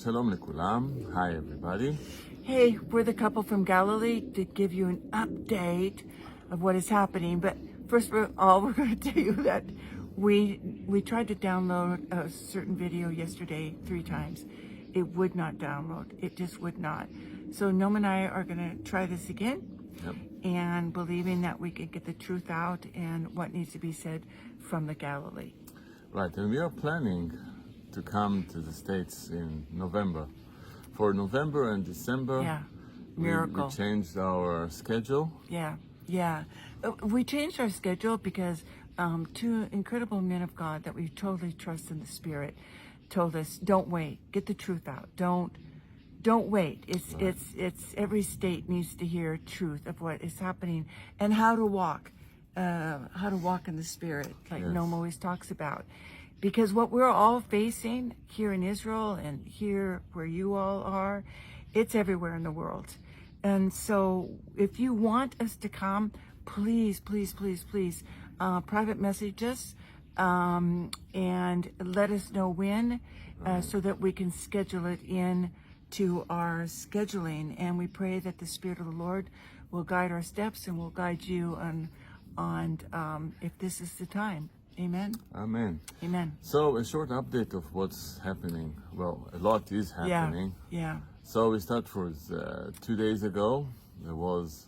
Shalom lekulam. Hi everybody. Hey, we're the couple from Galilee to give you an update of what is happening. But first of all, we're going to tell you that we tried to download a certain video yesterday 3 times. It would not download. It just would not. So Noam and I are going to try this again. Yep. And believing that we can get the truth out and what needs to be said from the Galilee. Right, and we are planning to come to the States in November. For November and December, Yeah, miracle. We changed our schedule. Yeah. We changed our schedule because 2 incredible men of God that we totally trust in the Spirit told us, don't wait, get the truth out. Don't wait. It's every state needs to hear truth of what is happening and how to walk in the Spirit, like Yes. Noam always talks about. Because what we're all facing here in Israel and here where you all are, it's everywhere in the world. And so if you want us to come, please, private message us and let us know when so that we can schedule it in to our scheduling. And we pray that the Spirit of the Lord will guide our steps and will guide you on if this is the time. Amen. Amen. Amen. So a short update of what's happening. Well, a lot is happening. Yeah. So we start for 2 days ago. There was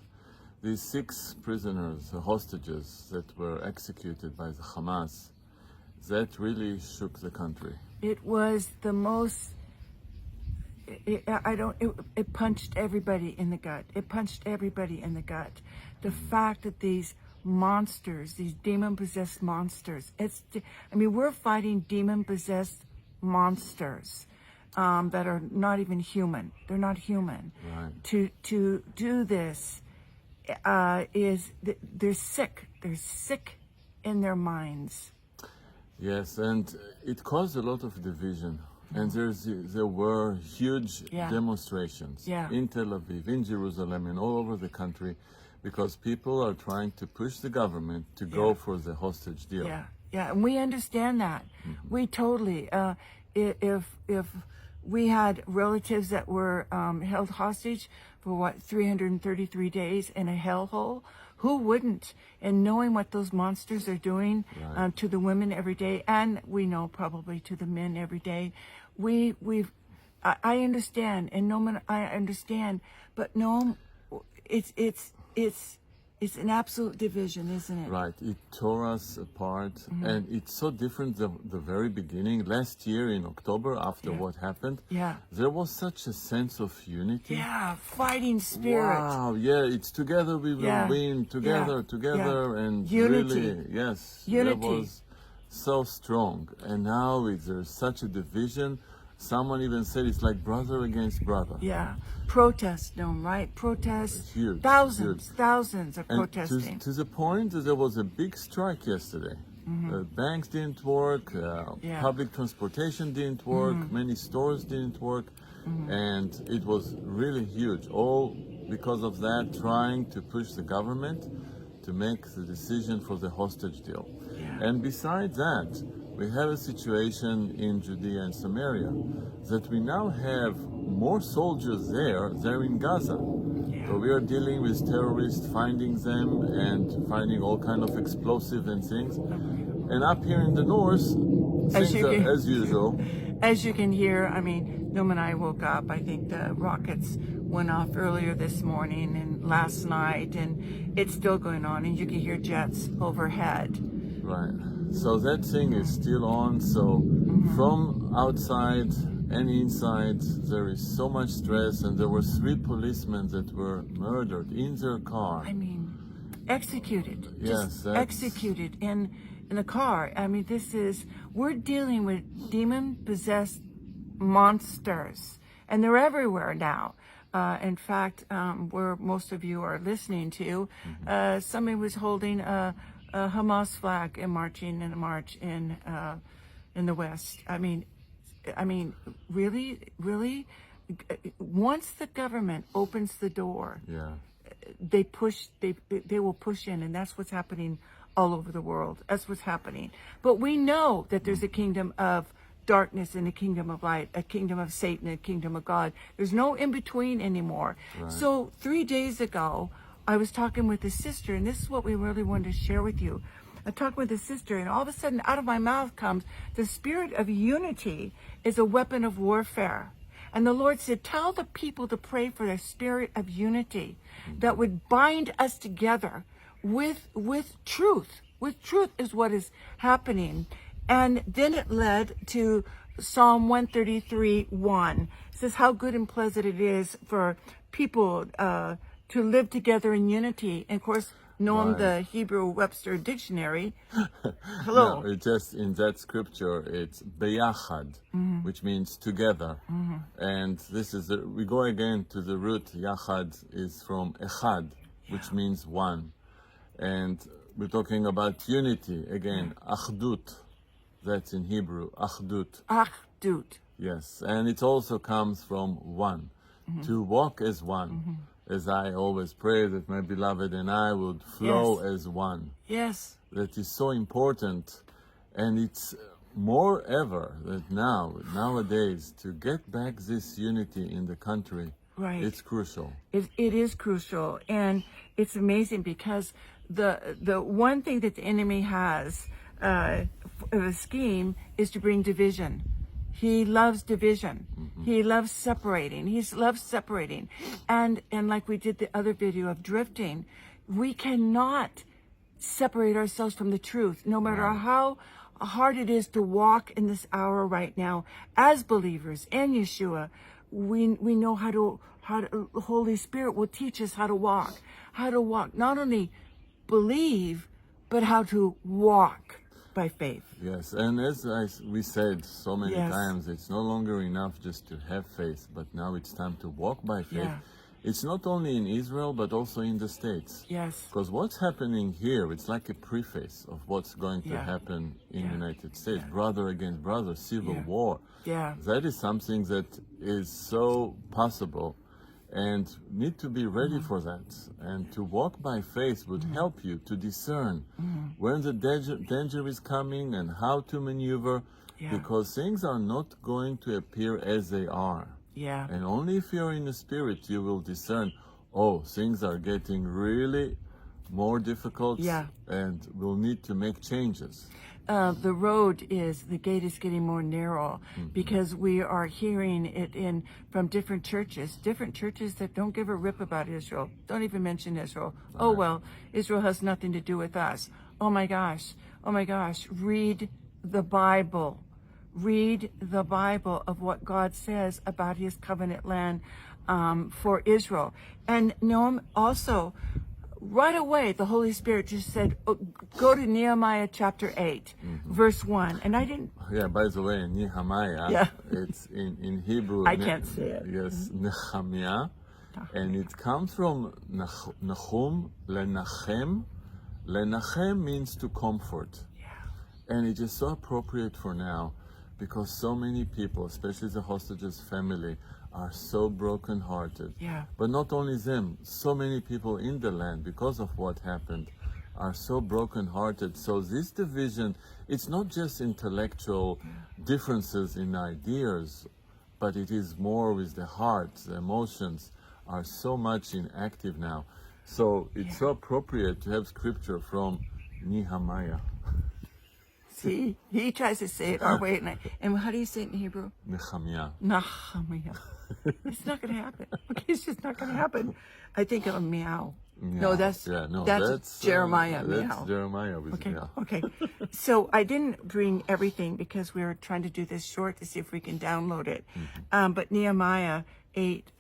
these 6 prisoners, hostages that were executed by the Hamas. That really shook the country. It was the most. It punched everybody in the gut. It punched everybody in the gut. The fact that these monsters, these demon-possessed monsters. We're fighting demon-possessed monsters that are not even human. They're not human. Right. To do this they're sick. They're sick in their minds. Yes, and it caused a lot of division. And there were huge demonstrations in Tel Aviv, in Jerusalem, and all over the country, because people are trying to push the government to go for the hostage deal. Yeah, and we understand that. Mm-hmm. We totally. If we had relatives that were held hostage for 333 days in a hellhole, who wouldn't? And knowing what those monsters are doing to the women every day, and we know probably to the men every day, I understand, and Noam, I understand, but Noam, it's an absolute division, isn't it? Right. It tore us apart, and it's so different the very beginning. Last year in October, after what happened, there was such a sense of unity. Yeah, fighting spirit. Wow, it's together we will win, together, and unity. Really, yes, unity. That was so strong. And now there's such a division. Someone even said it's like brother against brother. Yeah. Protest, Noam, right? Protest. Huge. Thousands are and protesting. To the point that there was a big strike yesterday. Banks didn't work, public transportation didn't work, many stores didn't work, and it was really huge. All because of that, trying to push the government to make the decision for the hostage deal. And besides that, we have a situation in Judea and Samaria that we now have more soldiers there than in Gaza. So we are dealing with terrorists, finding them and finding all kind of explosive and things. And up here in the north, things are as usual. As you can hear, Noam and I woke up. I think the rockets went off earlier this morning and last night, and it's still going on, and you can hear jets overhead. Right. So that thing is still on. So from outside and inside, there is so much stress, and there were 3 policemen that were murdered in their car. Executed. Yes, executed in a car. We're dealing with demon-possessed monsters, and they're everywhere now. In fact, where most of you are listening to, somebody was holding a Hamas flag and marching in a march in the West. Really? Once the government opens the door, they will push in, and that's what's happening all over the world. That's what's happening. But we know that there's a kingdom of darkness and a kingdom of light, a kingdom of Satan, a kingdom of God. There's no in between anymore. Right. So 3 days ago, I was talking with a sister, and this is what we really wanted to share with you. I talked with a sister, and all of a sudden out of my mouth comes, the spirit of unity is a weapon of warfare. And the Lord said, tell the people to pray for the spirit of unity that would bind us together with truth. With truth is what is happening. And then it led to Psalm 133:1. It says, how good and pleasant it is for people to live together in unity. And of course, Noam, Right. the Hebrew Webster Dictionary. Hello. No, it just in that scripture, it's beyachad, which means together. And this is we go again to the root. Yachad is from echad, which means one. And we're talking about unity again. Achdut, that's in Hebrew. Achdut. Doot. Yes, and it also comes from one. To walk as one. As I always pray that my beloved and I would flow Yes. as one. Yes. That is so important, and it's more ever that nowadays to get back this unity in the country. Right. It's crucial. It is crucial, and it's amazing because the one thing that the enemy has of a scheme is to bring division. He loves division. He loves separating. He loves separating. And like we did the other video of drifting, we cannot separate ourselves from the truth, no matter how hard it is to walk in this hour right now. As believers in Yeshua, we know how to the Holy Spirit will teach us how to walk, not only believe, but how to walk by faith. Yes, and as we said so many Yes. times, it's no longer enough just to have faith, but now it's time to walk by faith. Yeah. It's not only in Israel, but also in the States. Yes. Because what's happening here, it's like a preface of what's going to Yeah. happen in Yeah. the United States. Brother against brother, civil Yeah. war. Yeah. That is something that is so possible and need to be ready for that. And to walk by faith would help you to discern when the danger is coming and how to maneuver, Yeah. because things are not going to appear as they are. Yeah. And only if you're in the spirit, you will discern, oh, things are getting really more difficult, Yeah. and we'll need to make changes. The gate is getting more narrow because we are hearing it from different churches that don't give a rip about Israel, don't even mention Israel. Oh, well, Israel has nothing to do with us. Oh my gosh, read the Bible. Read the Bible of what God says about his covenant land for Israel. And Noam, also, right away, the Holy Spirit just said, go to Nehemiah chapter 8, verse 1. And I didn't... Yeah, by the way, Nehemiah, Yeah. it's in Hebrew. I can't say it. Yes, Nehemiah. And it comes from Nahum, Lenachem. Lenachem means to comfort. Yeah. And it is so appropriate for now, because so many people, especially the hostages' family, are so broken-hearted. Yeah. But not only them, so many people in the land, because of what happened, are so broken-hearted. So this division, it's not just intellectual differences in ideas, but it is more with the heart. The emotions are so much inactive now. So it's so appropriate to have scripture from Nehemiah. See, he tries to say it our way. And how do you say it in Hebrew? Nehemiah. Nehemiah. It's not going to happen. Okay, it's just not going to happen. I think of a meow. No, that's Jeremiah. That's meow. Jeremiah with Okay, meow. okay. So I didn't bring everything because we were trying to do this short to see if we can download it. But Nehemiah 8,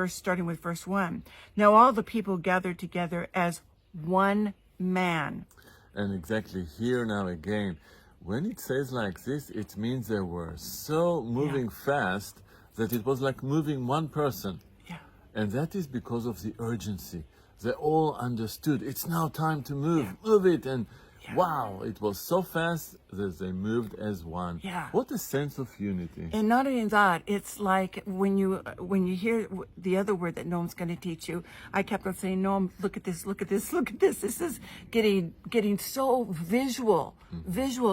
starting with verse 1. Now all the people gathered together as one man. And exactly here now again, when it says like this, it means they were so moving fast that it was like moving one person. Yeah. And that is because of the urgency. They all understood it's now time to move. Move it. And wow, it was so fast that they moved as one. Yeah. What a sense of unity. And not only that, it's like when you hear the other word that Noam's going to teach you, I kept on saying, Noam, look at this, look at this, look at this. This is getting so visual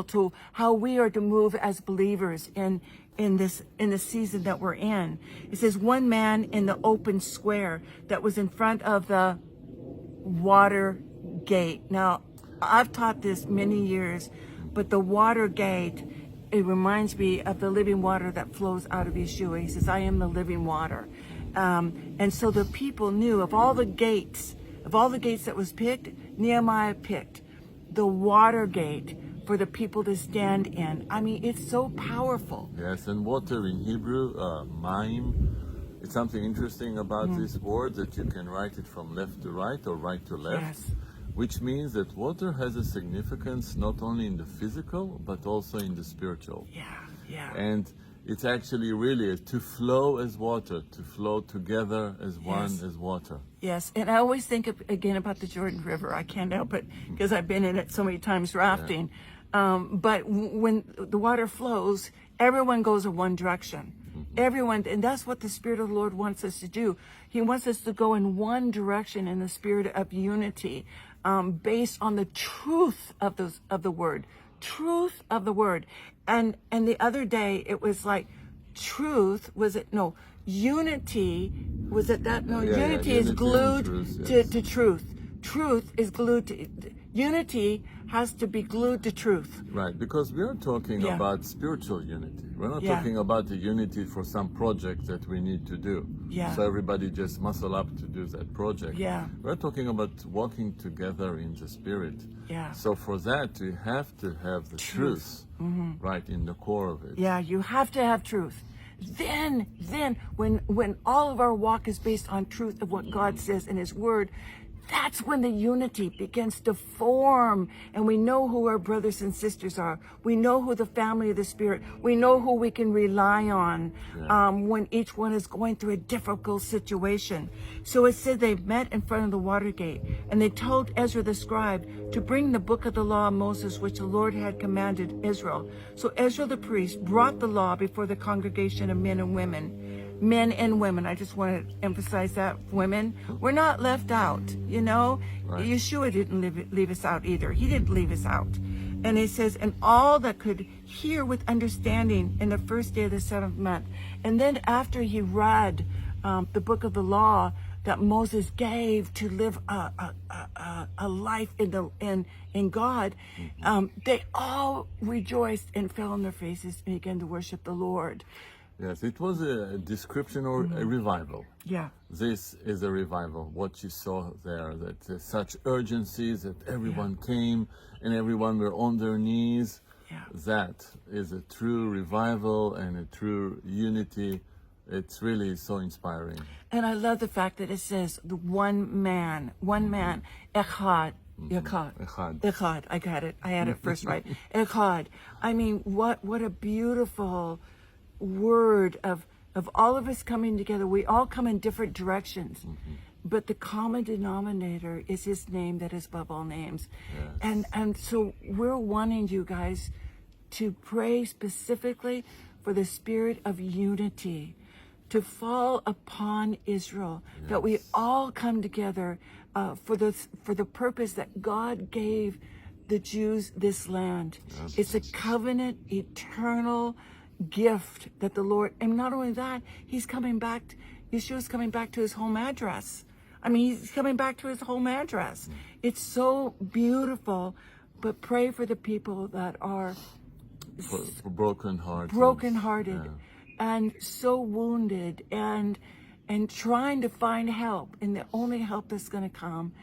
to how we are to move as believers in the season that we're in. It says, one man in the open square that was in front of the water gate. Now, I've taught this many years, but the water gate, it reminds me of the living water that flows out of Yeshua. He says, I am the living water. And so the people knew of all the gates that was picked, Nehemiah picked the water gate for the people to stand in. I mean, it's so powerful. Yes, and water in Hebrew, maim, it's something interesting about this word that you can write it from left to right or right to left. Yes. Which means that water has a significance not only in the physical, but also in the spiritual. Yeah. And it's actually really to flow as water, to flow together as one, as water. Yes, and I always think again about the Jordan River. I can't help it because I've been in it so many times rafting. But when the water flows, everyone goes in one direction. Everyone, and that's what the Spirit of the Lord wants us to do. He wants us to go in one direction in the spirit of unity, based on the truth of the word. Truth of the word. And the other day it was like truth, unity, was it that? No, unity is glued to truth. Truth is glued to unity has to be glued to truth. Right, because we are talking about spiritual unity. We're not talking about the unity for some project that we need to do. So everybody just muscle up to do that project. We're talking about walking together in the Spirit. So for that, you have to have the truth right in the core of it. Yeah, you have to have truth. Then when all of our walk is based on truth of what God says in His Word, that's when the unity begins to form, and we know who our brothers and sisters are. We know who the family of the Spirit. We know who we can rely on when each one is going through a difficult situation. So it said they met in front of the water gate, and they told Ezra the scribe to bring the book of the law of Moses, which the Lord had commanded Israel. So Ezra the priest brought the law before the congregation of men and women. Men and women, I just want to emphasize that, women, we're not left out, you know. Right. Yeshua didn't leave us out either. He didn't leave us out. And it says, and all that could hear with understanding in the first day of the 7th month. And then after he read the book of the law that Moses gave to live a life in God, they all rejoiced and fell on their faces and began to worship the Lord. Yes, it was a description or a revival. Yeah. This is a revival, what you saw there, that such urgencies that everyone came and everyone were on their knees. Yeah. That is a true revival and a true unity. It's really so inspiring. And I love the fact that it says the one man, echad. Echad. I got it. I had it first right. Echad. I mean, what a beautiful word of all of us coming together. We all come in different directions, but the common denominator is His name that is above all names. Yes. And so we're wanting you guys to pray specifically for the spirit of unity to fall upon Israel, that we all come together for the purpose that God gave the Jews this land. It's a covenant, eternal gift that the Lord, and not only that, He's coming back, Yeshua's coming back to His home address. I mean, He's coming back to His home address. It's so beautiful, but pray for the people that are for brokenhearted and so wounded and trying to find help, and the only help that's going to come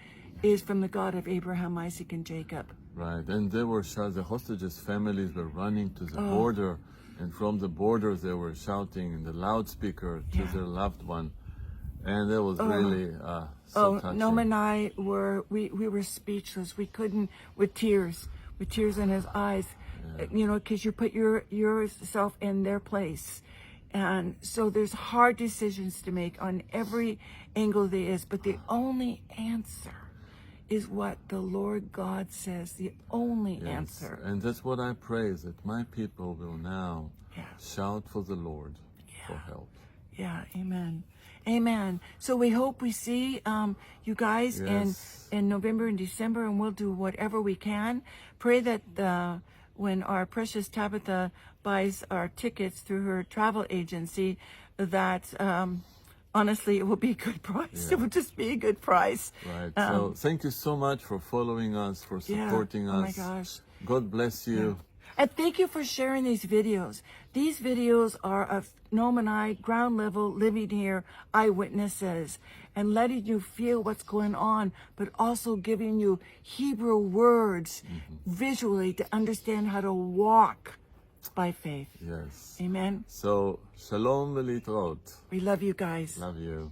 is from the God of Abraham, Isaac, and Jacob. Right, and they were shouting, the hostages' families were running to the border. And from the border, they were shouting in the loudspeaker to their loved one. And it was really so touching. Noam and I we were speechless. We couldn't, with tears in his eyes, you know, because you put yourself in their place. And so there's hard decisions to make on every angle there is. But the only answer is what the Lord God says, the only answer. And that's what I pray, is that my people will now shout for the Lord for help. Yeah, amen. Amen. So we hope we see you guys in November and December, and we'll do whatever we can. Pray that when our precious Tabitha buys our tickets through her travel agency, that honestly, it will be a good price. It will just be a good price. Right. So thank you so much for following us, for supporting us. Oh my gosh. God bless you. And thank you for sharing these videos. These videos are of Noam and I, ground level, living here, eyewitnesses, and letting you feel what's going on, but also giving you Hebrew words visually to understand how to walk by faith. Yes. Amen. So, shalom v'litraot. We love you guys. Love you.